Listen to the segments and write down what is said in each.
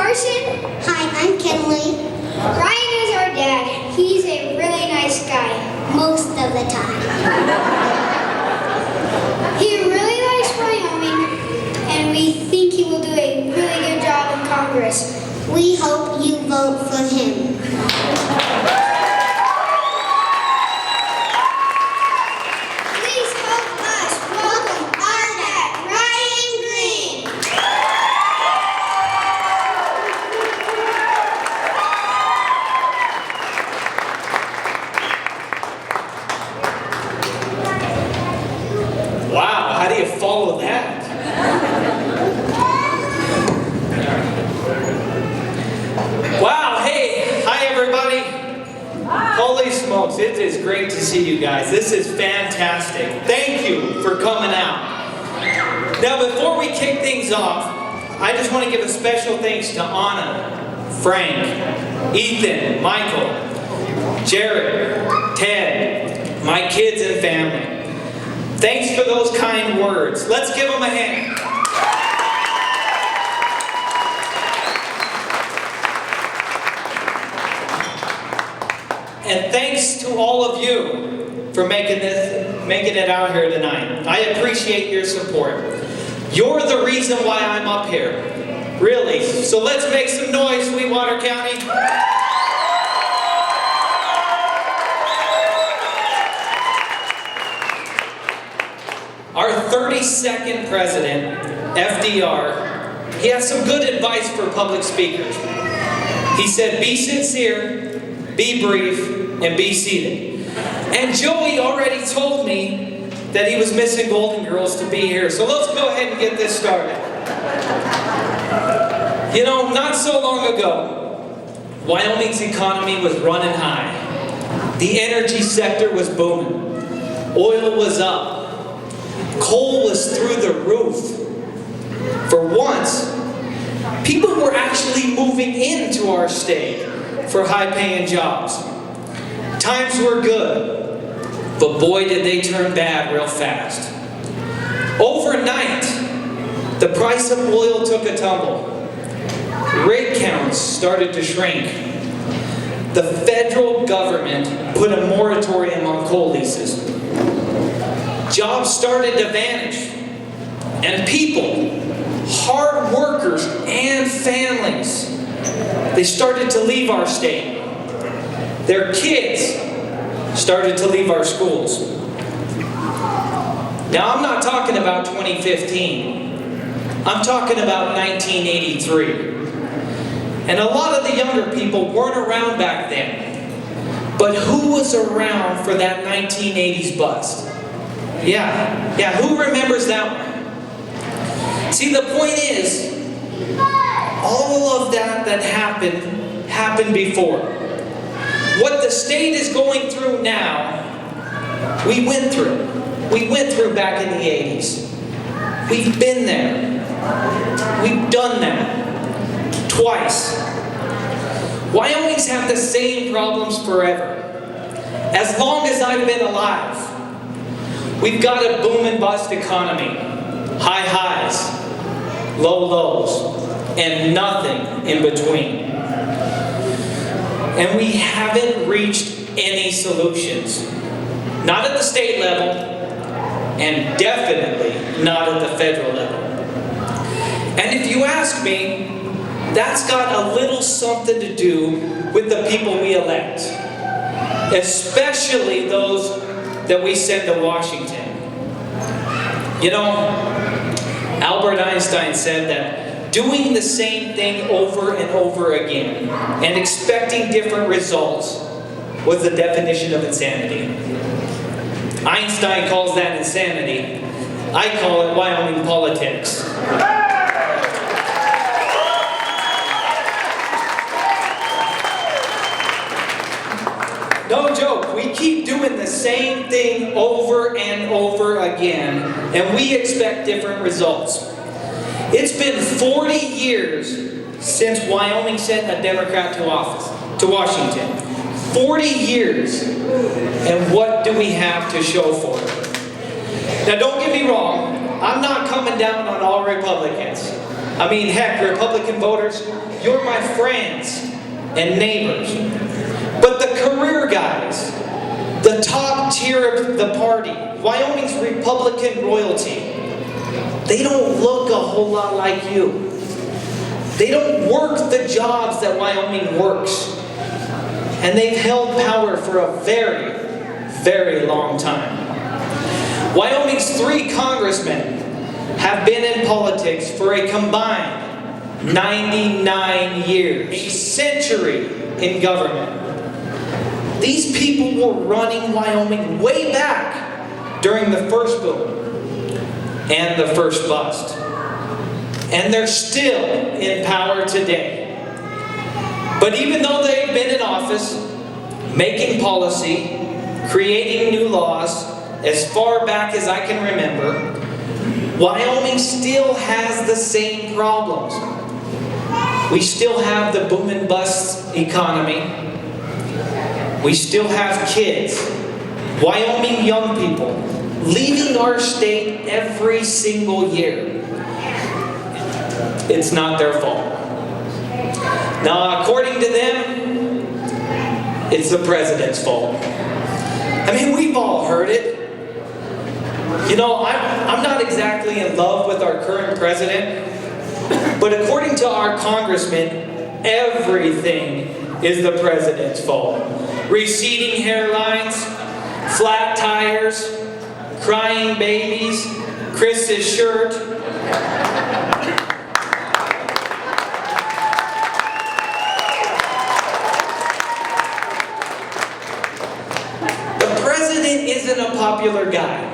Carson. Hi, I'm Kinley. Ryan is our dad. He's a really nice guy. Most of the time. He really likes Wyoming, and we think he will do a really good job in Congress. We hope you vote for him. Please help us welcome our dad, Ryan Greene. Wow, how do you follow that? Wow, hey, hi everybody. Holy smokes, it is great to see you guys. This is fantastic. Thank you for coming out. Now, before we kick things off, I just want to give a special thanks to Anna, Frank, Ethan, Michael, Jared, Ted, my kids and family. Thanks for those kind words. Let's give them a hand. And thanks to all of you for making it out here tonight. I appreciate your support. You're the reason why I'm up here. Really. So let's make some noise, Sweetwater County. Our 32nd president, FDR, he has some good advice for public speakers. He said, be sincere, be brief, and be seated. And Joey already told me that he was missing Golden Girls to be here, so let's go ahead and get this started. You know, not so long ago, Wyoming's economy was running high. The energy sector was booming. Oil was up. Coal was through the roof. For once, people were actually moving into our state for high-paying jobs. Times were good, but boy did they turn bad real fast. Overnight, the price of oil took a tumble. Rig counts started to shrink. The federal government put a moratorium on coal leases. Jobs started to vanish, and people, hard workers and families, they started to leave our state. Their kids started to leave our schools. Now, I'm not talking about 2015. I'm talking about 1983. And a lot of the younger people weren't around back then. But who was around for that 1980s bust? Yeah, who remembers that one? See, the point is, all of that happened before. What the state is going through now, we went through. We went through back in the 80s. We've been there. We've done that. Twice. Wyoming's had the same problems forever. As long as I've been alive. We've got a boom and bust economy. High highs, low lows, and nothing in between. And we haven't reached any solutions. Not at the state level, and definitely not at the federal level. And if you ask me, that's got a little something to do with the people we elect. Especially those that we send to Washington. You know, Albert Einstein said that doing the same thing over and over again and expecting different results was the definition of insanity. Einstein calls that insanity. I call it Wyoming politics. No joke, we keep doing the same thing over and over again, and we expect different results. It's been 40 years since Wyoming sent a Democrat to Washington. 40 years, and what do we have to show for it? Now don't get me wrong, I'm not coming down on all Republicans. I mean, heck, Republican voters, you're my friends and neighbors. But the career guys, the top tier of the party, Wyoming's Republican royalty, they don't look a whole lot like you. They don't work the jobs that Wyoming works. And they've held power for a very, very long time. Wyoming's 3 congressmen have been in politics for a combined 99 years, a century in government. These people were running Wyoming way back during the first boom and the first bust. And they're still in power today. But even though they've been in office, making policy, creating new laws, as far back as I can remember, Wyoming still has the same problems. We still have the boom and bust economy. We still have kids, Wyoming young people, leaving our state every single year. It's not their fault. Now, according to them, it's the president's fault. I mean, we've all heard it. You know, I'm not exactly in love with our current president, but according to our congressman, everything is the president's fault. Receding hairlines, flat tires, crying babies, Chris's shirt. The president isn't a popular guy.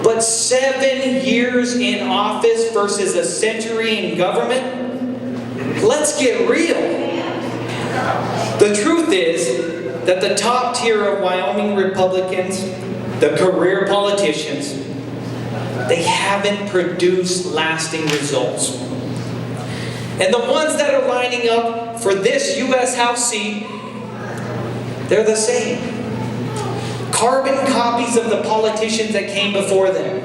But 7 years in office versus a century in government? Let's get real. The truth is that the top tier of Wyoming Republicans, the career politicians, they haven't produced lasting results. And the ones that are lining up for this U.S. House seat, they're the same. Carbon copies of the politicians that came before them.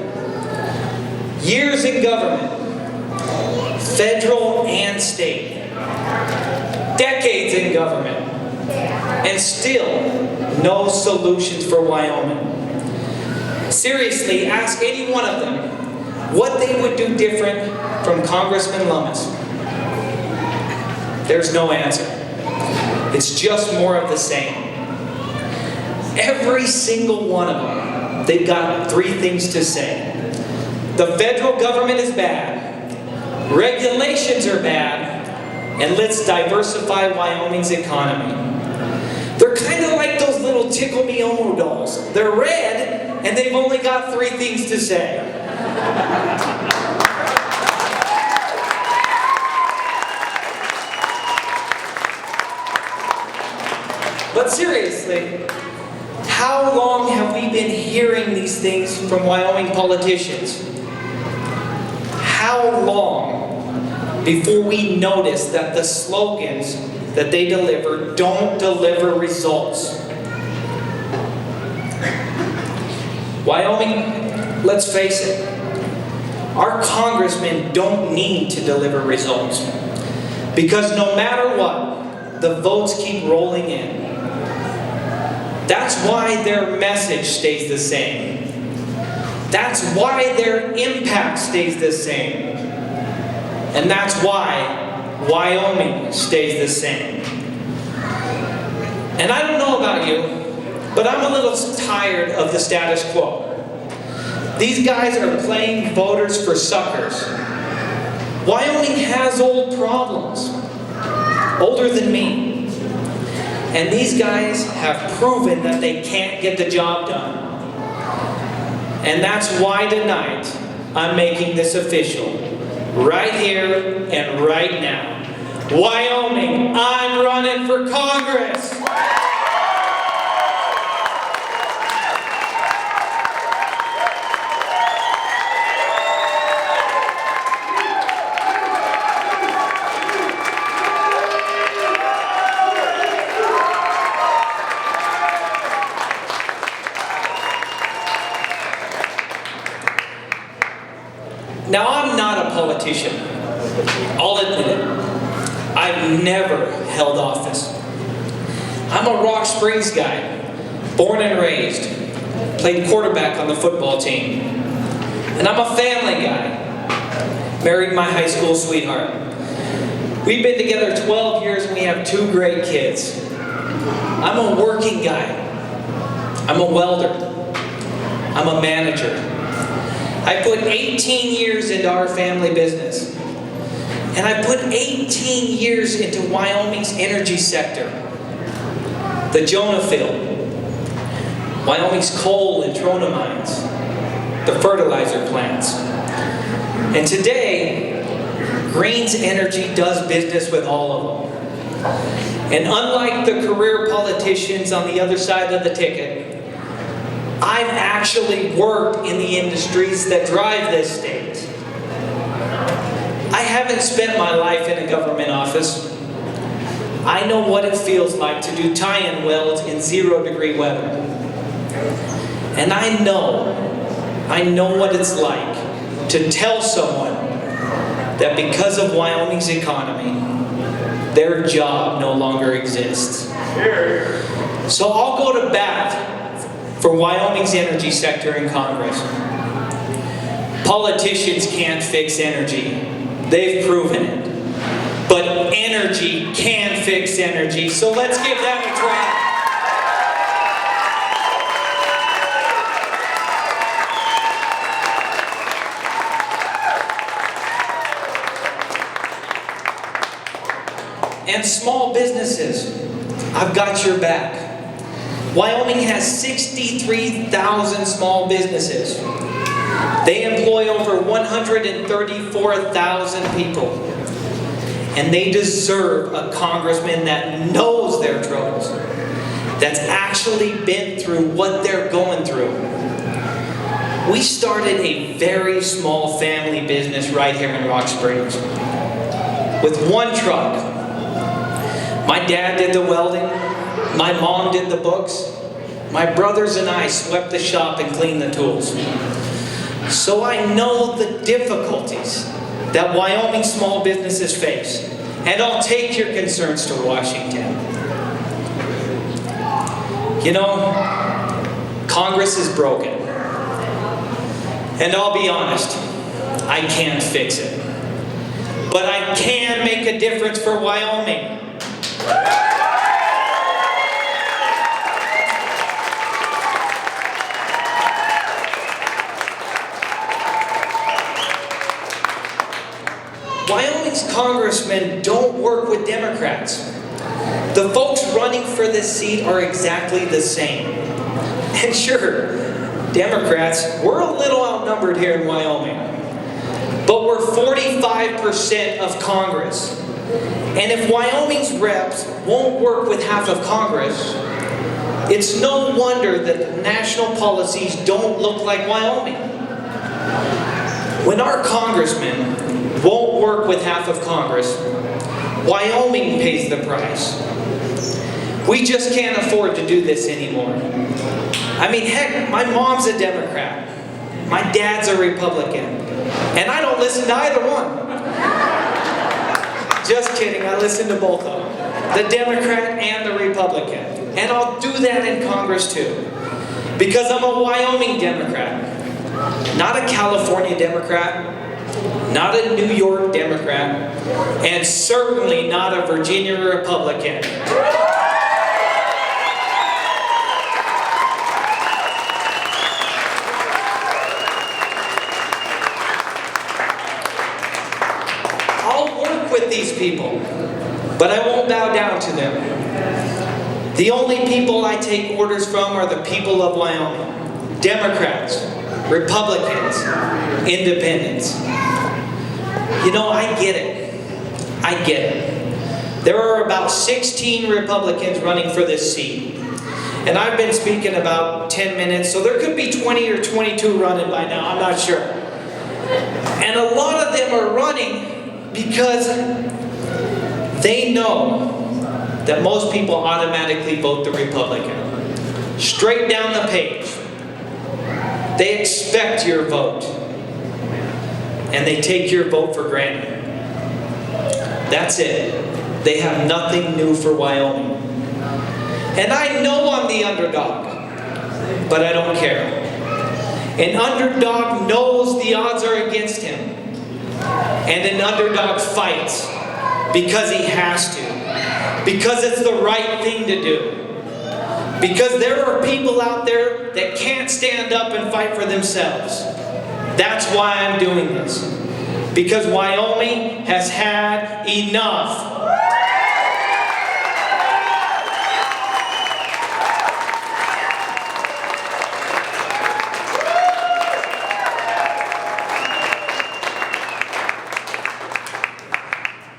Years in government, federal and state. Decades in government, and still no solutions for Wyoming. Seriously, ask any one of them what they would do different from Congressman Lummis. There's no answer. It's just more of the same. Every single one of them, they've got 3 things to say. The federal government is bad, regulations are bad, and let's diversify Wyoming's economy. They're kind of like those little Tickle Me Elmo dolls. They're red, and they've only got 3 things to say. But seriously, how long have we been hearing these things from Wyoming politicians? How long before we notice that the slogans that they deliver don't deliver results? Wyoming, let's face it, our congressmen don't need to deliver results. Because no matter what, the votes keep rolling in. That's why their message stays the same. That's why their impact stays the same. And that's why Wyoming stays the same. And I don't know about you, but I'm a little tired of the status quo. These guys are playing voters for suckers. Wyoming has old problems, older than me. And these guys have proven that they can't get the job done. And that's why tonight I'm making this official. Right here and right now. Wyoming, I'm running for Congress! Now, I'm not a politician. I'll admit it, I've never held office. I'm a Rock Springs guy, born and raised, played quarterback on the football team. And I'm a family guy, married my high school sweetheart. We've been together 12 years and we have 2 great kids. I'm a working guy. I'm a welder. I'm a manager. I put 18 years into our family business. And I put 18 years into Wyoming's energy sector. The Jonah Field, Wyoming's coal and trona mines, the fertilizer plants. And today, Greene's Energy does business with all of them. And unlike the career politicians on the other side of the ticket, I've actually worked in the industries that drive this state. I haven't spent my life in a government office. I know what it feels like to do tie-in welds in 0-degree weather. And I know what it's like to tell someone that because of Wyoming's economy, their job no longer exists. So I'll go to bat for Wyoming's energy sector in Congress. Politicians can't fix energy. They've proven it. But energy can fix energy, so let's give that a try. And small businesses, I've got your back. Wyoming has 63,000 small businesses. They employ over 134,000 people. And they deserve a congressman that knows their troubles, that's actually been through what they're going through. We started a very small family business right here in Rock Springs with 1 truck. My dad did the welding, my mom did the books, my brothers and I swept the shop and cleaned the tools. So I know the difficulties that Wyoming small businesses face, and I'll take your concerns to Washington. You know, Congress is broken. And I'll be honest, I can't fix it. But I can make a difference for Wyoming. Wyoming's congressmen don't work with Democrats. The folks running for this seat are exactly the same. And sure, Democrats, we're a little outnumbered here in Wyoming. But we're 45% of Congress. And if Wyoming's reps won't work with half of Congress, it's no wonder that the national policies don't look like Wyoming. When our congressmen won't work with half of Congress, Wyoming pays the price. We just can't afford to do this anymore. I mean, heck, my mom's a Democrat. My dad's a Republican. And I don't listen to either one. Just kidding, I listen to both of them. The Democrat and the Republican. And I'll do that in Congress too. Because I'm a Wyoming Democrat. Not a California Democrat. Not a New York Democrat. And certainly not a Virginia Republican. These people, but I won't bow down to them. The only people I take orders from are the people of Wyoming. Democrats, Republicans, Independents. You know, I get it. I get it. There are about 16 Republicans running for this seat. And I've been speaking about 10 minutes, so there could be 20 or 22 running by now, I'm not sure. And a lot of them are running because they know that most people automatically vote the Republican. Straight down the page. They expect your vote. And they take your vote for granted. That's it. They have nothing new for Wyoming. And I know I'm the underdog, but I don't care. An underdog knows the odds are against him. And an underdog fights because he has to. Because it's the right thing to do. Because there are people out there that can't stand up and fight for themselves. That's why I'm doing this. Because Wyoming has had enough.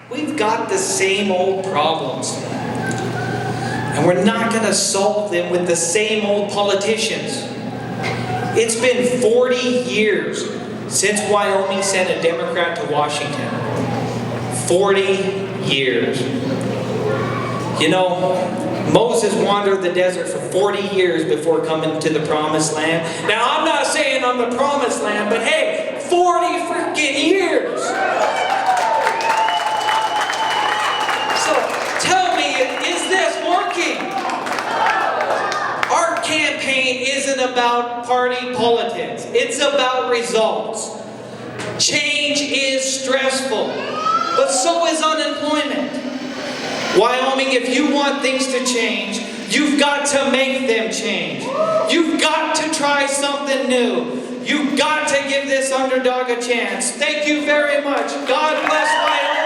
We've got the same old problems. And we're not going to solve them with the same old politicians. It's been 40 years since Wyoming sent a Democrat to Washington. 40 years. You know, Moses wandered the desert for 40 years before coming to the Promised Land. Now, I'm not saying I'm the Promised Land, but hey, 40 freaking years! So, tell me, is this working? Our campaign isn't about party politics. It's about results. Change is stressful, but so is unemployment. Wyoming, if you want things to change, you've got to make them change. You've got to try something new. You've got to give this underdog a chance. Thank you very much. God bless Wyoming.